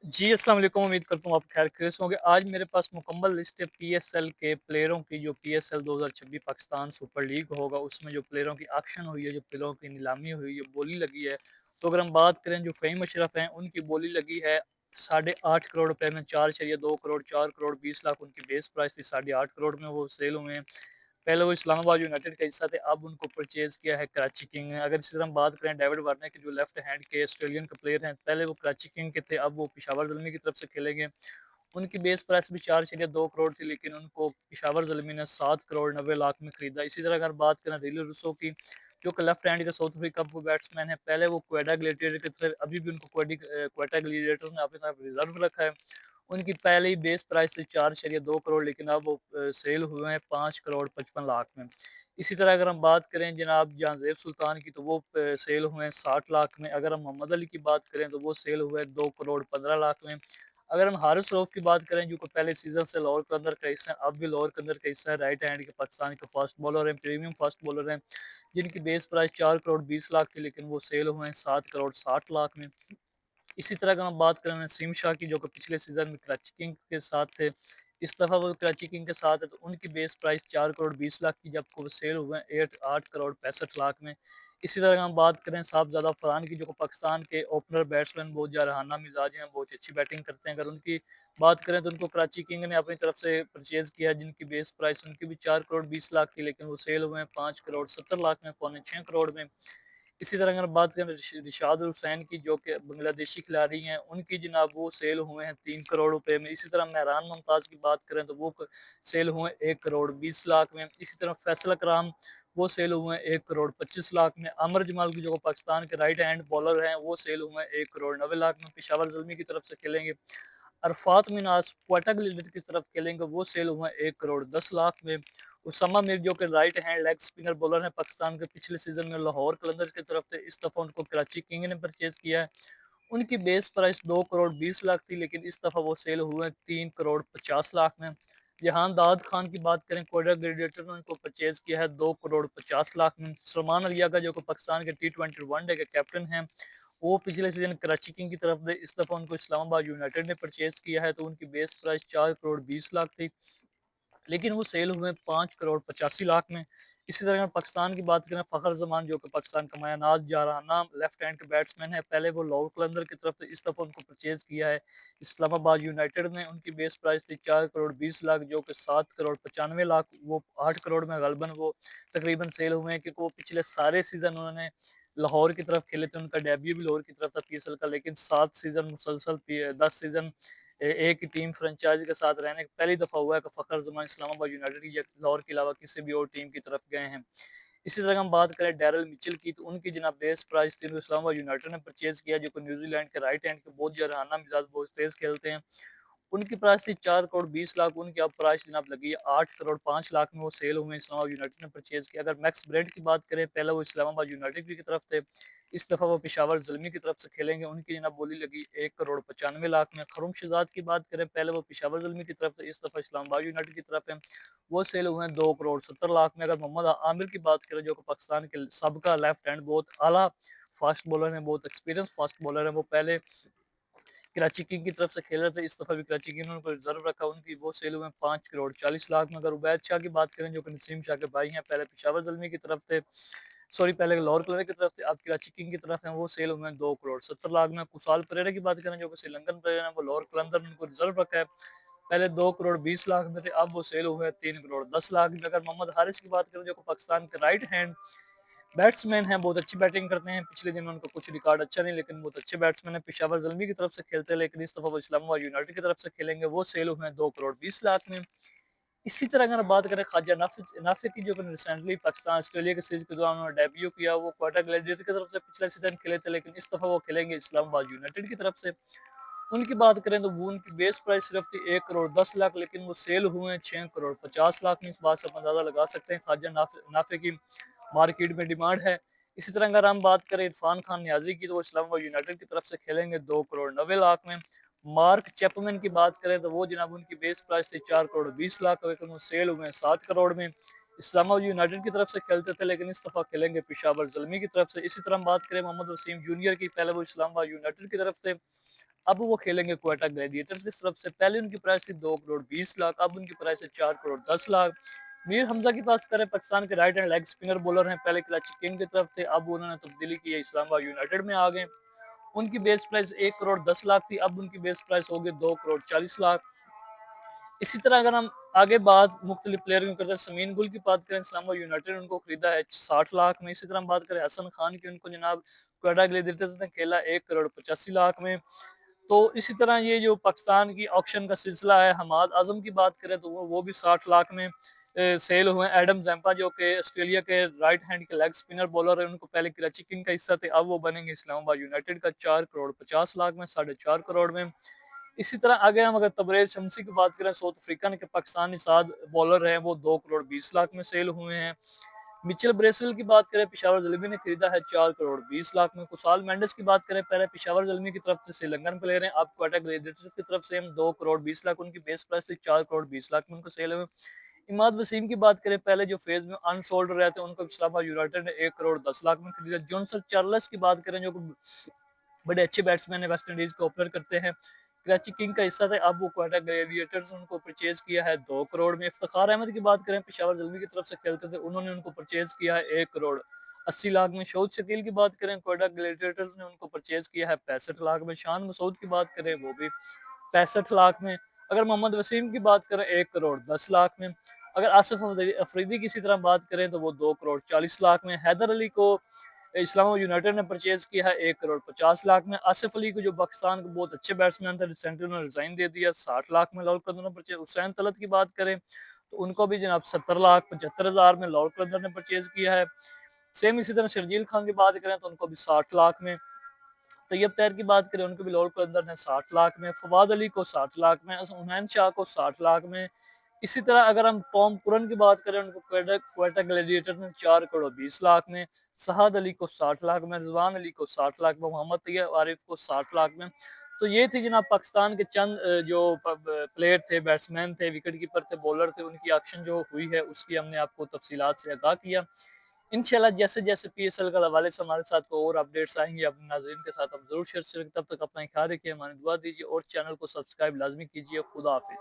जी, अस्सलाम वालेकुम। उम्मीद करता हूँ आप खैर खैरियत से होंगे। आज मेरे पास मुकम्मल लिस्ट है पीएसएल के प्लेयरों की, जो पीएसएल 2026 पाकिस्तान सुपर लीग होगा, उसमें जो प्लेयरों की ऑक्शन हुई है, जो प्लेयरों की नीलामी हुई है, बोली लगी है। तो अगर हम बात करें जो फ़हीम अशरफ हैं, उनकी बोली लगी है 8.5 करोड़ रुपए में, 4.2 करोड़, 4 करोड़ 20 लाख उनकी बेस प्राइस थी, 8.5 करोड़ में वो सेल हुए हैं। पहले वो इस्लामाबाद यूनाइटेड का हिस्सा थे, अब उनको परचेज़ किया है कराची किंग ने। अगर इसी तरह हम बात करें डेविड वार्नर की, जो लेफ्ट हैंड के ऑस्ट्रेलियन के प्लेयर हैं, पहले वो कराची किंग के थे, अब वो पेशावर ज़ल्मी की तरफ से खेलेंगे। उनकी बेस प्राइस भी 4.2 करोड़ थी, लेकिन उनको पेशावर ज़ल्मी ने 7 करोड़ 90 लाख में खरीदा। इसी तरह अगर बात करें रिली रूसो की, जो कि लेफ्ट हैंड के साउथ अफ्रीका वो बैट्समैन है, पहले वो क्वेटा ग्लेडिएटर की तरफ, अभी भी उनको क्वेटा ग्लेडिएटर्स ने अपनी तरफ रिजर्व रखा है। उनकी पहले ही बेस प्राइस थी 4.2 करोड़, लेकिन अब वो सेल हुए हैं 5 करोड़ 55 लाख में। इसी तरह अगर हम बात करें जनाब जहांज़ेब सुल्तान की, तो वो सेल हुए हैं 60 लाख में। अगर हम मोहम्मद अली की बात करें तो वो सेल हुए 2 करोड़ 15 लाख में। अगर हम हारिस रऊफ की बात करें, जो कि पहले सीज़न से लाहौर कलंदर का हिस्सा है, अब भी लाहौर कलंदर का हिस्सा है, राइट हैंड के पाकिस्तान के फास्ट बॉलर हैं, प्रीमियम फास्ट बॉलर हैं, जिनकी बेस प्राइस 4 करोड़ 20 लाख थी, लेकिन वो सेल हुए हैं 7 करोड़ 60 लाख में। इसी तरह अगर हम बात करें नसीम शाह की, जो कि पिछले सीज़न में कराची किंग के साथ थे, इस दफ़ा वो कराची किंग के साथ है, तो उनकी बेस प्राइस 4 करोड़ 20 लाख की, जबकि वो सेल हुए हैं 8 करोड़ 65 लाख में। इसी तरह हम बात करें साहबजादा फरहान की, जो कि पाकिस्तान के ओपनर बैट्समैन बहुत जारहाना मिजाज हैं, बहुत अच्छी बैटिंग करते हैं। अगर उनकी बात करें तो उनको कराची किंग ने अपनी तरफ से परचेज़ किया है, जिनकी बेस प्राइस उनकी भी 4 करोड़ 20 लाख थी, लेकिन वो सेल हुए हैं 5 करोड़ 70 लाख में, पौने 6 करोड़ में। इसी तरह अगर बात करें रिशाद हुसैन की, जो कि बांग्लादेशी खिलाड़ी हैं, उनकी जनाब वो सेल हुए हैं 3 करोड़ रुपए में। इसी तरह महरान मुमताज़ की बात करें तो वो सेल हुए 1 करोड़ 20 लाख में। इसी तरह फैसल अकराम वो सेल हुए हैं 1 करोड़ 25 लाख में। आमिर जमाल की, जो पाकिस्तान के राइट हैंड बॉलर हैं, वो सेल हुए हैं 1 करोड़ 90 लाख में, पेशावर ज़ल्मी की तरफ से खेलेंगे। अरफात मिनाज क्वाटा लीडर की तरफ खेलेंगे, वो सेल हुए हैं 1 करोड़ 10 लाख में। उसामा मीर, जो कि right hand leg spinner bowler हैं, पाकिस्तान के पिछले सीजन में लाहौर कलंदर्स की तरफ थे, इस दफ़ा उनको कराची किंग ने परचेज़ किया है। उनकी बेस प्राइस 2 करोड़ 20 लाख थी, लेकिन इस दफ़ा वो सेल हुए हैं 3 करोड़ 50 लाख में। जहान दाद खान की बात करें, कोयटा ग्रेडिएटर ने उनको परचेज़ किया है 2 करोड़ 50 लाख में। सलमान अलिया का, जो कि पाकिस्तान के टी20 वनडे के कैप्टन हैं, वो पिछले सीजन कराची किंग की तरफ से, इस दफ़ा उनको इस्लामाबाद यूनाइटेड ने परचेज़ किया है, तो उनकी बेस प्राइस 4 करोड़ 20 लाख थी, लेकिन वो सेल हुए 5 करोड़ 85 लाख में। इसी तरह अगर पाकिस्तान की बात करें, फ़खर ज़मान, जो कि पाकिस्तान का मायानाज़ जारहाना लेफ्ट हैंड के बैट्समैन है, पहले वो लाहौर कलंदर की तरफ से, इस दफ़ा उनको परचेज़ किया है इस्लामाबाद यूनाइटेड ने। उनकी बेस प्राइस थी 4 करोड़ 20 लाख, जो कि 7 करोड़ 95 लाख, वो 8 करोड़ में गलबन वो तकरीबन सेल हुए हैं, क्योंकि वो पिछले सारे सीज़न उन्होंने लाहौर की तरफ खेले थे। उनका डेब्यू भी लाहौर की तरफ था पीएसएल का, लेकिन 7 सीज़न मुसलसल 10 सीज़न एक ही टीम फ्रेंचाइजी के साथ रहने का पहली दफ़ा हुआ है कि फ़खर ज़मान इस्लामाबाद यूनाइटेड या लाहौर के अलावा किसी भी और टीम की तरफ गए हैं। इसी तरह हम बात करें डैरल मिचेल की, तो उनकी जनाब बेस प्राइस थी, इस्लामाबाद यूनाइटेड ने परचेज़ किया, जो कि न्यूजीलैंड के राइट हैंड के बहुत जरहाना मिजाज, बहुत तेज़ खेलते हैं। उनकी प्राइस थी 4 करोड़ 20 लाख, उनकी अब प्राइस जनाब लगी है 8 करोड़ 5 लाख में, वो सेल हुए हैं, इस्लामाबाद यूनाइटेड ने परचेज़ किया। अगर मैक्स ब्रेड की बात करें, पहले वो इस्लामाबाद यूनाइटेड की तरफ थे, इस दफ़ा वो पेशावर ज़ल्मी की तरफ से खेलेंगे, उनकी जनाब बोली लगी 1 करोड़ 95 लाख में। खरुम शहज़ाद की बात करें, पहले वो पेशावर ज़ल्मी की तरफ से, इस दफ़ा इस्लामाबाद यूनाइटेड की तरफ है, वो सेल हुए हैं 2 करोड़ 70 लाख में। अगर मोहम्मद आमिर की बात करें, जो कि पाकिस्तान के सबका लेफ्ट हैंड बहुत आला फास्ट बॉलर हैं, बहुत एक्सपीरियंस फास्ट बॉलर हैं, वो पहले कराची किंग की तरफ से खेल रहे थे, इस दफ़ा भी कराची किंग ने उनको रिजर्व रखा, उनकी वो सेल हुए हैं 5 करोड़ 40 लाख में। अगर उबैद शाह की बात करें, जो कि नसीम शाह के भाई हैं, पहले पेशावर ज़ल्मी की तरफ थे, सॉरी पहले लाहौर कलर की तरफ थे, अब कराची किंग की तरफ हैं, वो सेल हुए हैं 2 करोड़ 70 लाख में। कुशाल परेरा की बात करें, जो कि श्रीलंकन प्लेयर हैं, वो लाहौर कलंदर ने उनको रिजर्व रखा है, पहले 2 करोड़ 20 लाख में थे, अब वो सेल हुए हैं 3 करोड़ 10 लाख में। अगर मोहम्मद हारिस की बात करें, जो कि पाकिस्तान के राइट हैंड बैट्समैन हैं, बहुत अच्छी बैटिंग करते हैं, पिछले दिनों उनका कुछ रिकॉर्ड अच्छा नहीं, लेकिन बहुत अच्छे बैट्समैन हैं, पेशावर ज़ल्मी की तरफ से खेलते हैं, लेकिन इस दफ़ा वो इस्लामाबाद यूनाइटेड की तरफ से खेलेंगे, वो सेल हुए हैं 2 करोड़ 20 लाख में। इसी तरह अगर बात करें ख्वाजा नाफिस की, जो कि रिसेंटली पाकिस्तान ऑस्ट्रेलिया के सीरीज के दौरान उन्होंने डेब्यू किया, वो क्वाटा ग्लैडिएटर की तरफ से पिछले सीजन खेले थे, लेकिन इस दफ़ा वो खेलेंगे इस्लामाबाद यूनाइटेड की तरफ से। उनकी बात करें तो वो उनकी बेस प्राइस सिर्फ थी 1 करोड़ 10 लाख, लेकिन वो सेल हुए हैं 6 करोड़ 50 लाख में। इस बात से आप अंदाजा लगा सकते हैं ख्वाजा नाफे की मार्केट में डिमांड है। इसी तरह अगर हम बात करें इरफान खान न्याजी की, तो वो इस्लामाबाद यूनाइटेड की तरफ से खेलेंगे 2 करोड़ 90 लाख में। मार्क चैपमैन की बात करें तो वो जनाब उनकी बेस प्राइस थी 4 करोड़ 20 लाख, लेकिन वो सेल हुए हैं 7 करोड़ में। इस्लामाबाद यूनाइटेड की तरफ से खेलते थे, लेकिन इस दफ़ा खेलेंगे पेशावर ज़ल्मी की तरफ से। इसी तरह हम बात करें मोहम्मद वसीम जूनियर की, पहले वो इस्लामाबाद यूनाइटेड की तरफ थे, अब वो खेलेंगे क्वेटा ग्लैडिएटर्स की तरफ से। पहले उनकी प्राइस थी 2 करोड़ 20 लाख, अब उनकी प्राइस है 4 करोड़ 10 लाख। मीर हमजा की बात करें, पाकिस्तान के right hand leg spinner bowler हैं, पहले कराची किंग की तरफ थे, अब उन्होंने तब्दीली की है, इस्लामाबाद यूनाइटेड में आ गए। उनकी बेस प्राइस 1 करोड़ 10 लाख थी, अब उनकी बेस प्राइस हो गई 2 करोड़ 40 लाख। इसी तरह अगर हम आगे बात मुख्तलिफ प्लेयर की करते हैं, समीन गुल की बात करें, इस्लामाबाद यूनाइटेड उनको खरीदा है 60 लाख में। इसी तरह हम बात करें हसन खान की, उनको जनाब क्वेटा ग्लैडिएटर्स ने खेला 1 करोड़ 85 लाख में। तो इसी तरह ये जो पाकिस्तान की ऑक्शन का सिलसिला है, हमाद आजम की बात करें तो वो भी 60 लाख में सेल हुए। एडम जैम्पा जो कि ऑस्ट्रेलिया के राइट हैंड के लेग स्पिनर बॉलर है, उनको पहले कराची किंग का हिस्सा थे, अब वो बनेंगे इस्लामाबाद यूनाइटेड का 4 करोड़ 50 लाख में, 4.5 करोड़ में। इसी तरह आगे हम अगर तबरेज शमसी की बात करें, साउथ अफ्रीकन के पाकिस्तानी साद बॉलर हैं, वो 2 करोड़ 20 लाख में सेल हुए हैं। मिचेल ब्रेसवेल की बात करें, पेशावर जलमी ने खरीदा है 4 करोड़ 20 लाख में। कुशाल मेंडिस की बात करें, पहले पेशावर जलमी की तरफ से श्रीलंकन प्लेयर हैं, अब क्वेटा ग्लैडिएटर्स की तरफ से हम 2 करोड़ 20 लाख, उनकी बेस प्राइस थी 4 करोड़ 20 लाख में उनको सेल हुए। इमाद वसीम की बात करें, पहले जो फेज में अनसोल्ड रहे थे, उनको इस्लामाबाद यूनाइटेड ने 1 करोड़ 10 लाख में खरीदा। जॉनसन चार्ल्स की बात करें, जो बड़े अच्छे बैट्समैन है, वेस्ट इंडीज को ओपनर करते हैं, कराची किंग का हिस्सा थे, अब वो क्वेटा ग्लैडिएटर्स उनको परचेज किया है 2 करोड़ में। इफ्तिखार अहमद की बात करें, पेशावर जलमी की तरफ से खेलते थे, उन्होंने उनको परचेज किया है 1 करोड़ 80 लाख में। शोध शकील की बात करें, क्वेटा ग्लैडिएटर्स ने उनको परचेज किया है 65 लाख में। शान मसूद की बात करें, वो भी 65 लाख में। अगर मोहम्मद वसीम की बात करें, 1 करोड़ 10 लाख में। अगर आसिफ अफरीदी की इसी तरह बात करें तो वो 2 करोड़ 40 लाख में। हैदर अली को इस्लामाबाद यूनाइटेड ने परचेज किया है 1 करोड़ 50 लाख में। आसिफ अली को, जो पाकिस्तान के बहुत अच्छे बैट्समैन थे, रिसेंटली उन्होंने रिजाइन दे दिया, 60 लाख में लाहौर कलंदर ने परचेज। हुसैन तलत की बात करें तो उनको भी जनाब 70 लाख 75 हजार में लाहौर कलंदर ने परचेज किया है। सेम इसी तरह शर्जील खान की बात करें तो उनको भी 60 लाख में। तैयब तैर की बात करें, उनको भी लाहौर कलंदर ने 60 लाख में। फवाद अली को 60 लाख में। उमैन शाह को 60 लाख में। इसी तरह अगर हम टॉम कुरन की बात करें, उनको क्वेटा क्वेटा ग्लैडिएटर ने 4 करोड़ 20 लाख में। सहाद अली को 60 लाख में, रिजवान अली को 60 लाख में, मोहम्मद तैयब आरिफ को 60 लाख में। तो ये थी जनाब पाकिस्तान के चंद जो प्लेयर थे, बैट्समैन थे, विकेट कीपर थे, बॉलर थे, उनकी एक्शन जो हुई है उसकी हमने आपको तफसीलात से आगाह किया। इंशाल्लाह जैसे जैसे पीएसएल का हवाले से हमारे साथ को और अपडेट्स आएंगे, अपने नाज़रीन के साथ हम जरूर शेयर करेंगे। तब तक अपना ख्याल रखिए, हमारी दुआ दीजिए और चैनल को सब्सक्राइब लाजमी कीजिए। खुदा हाफिज।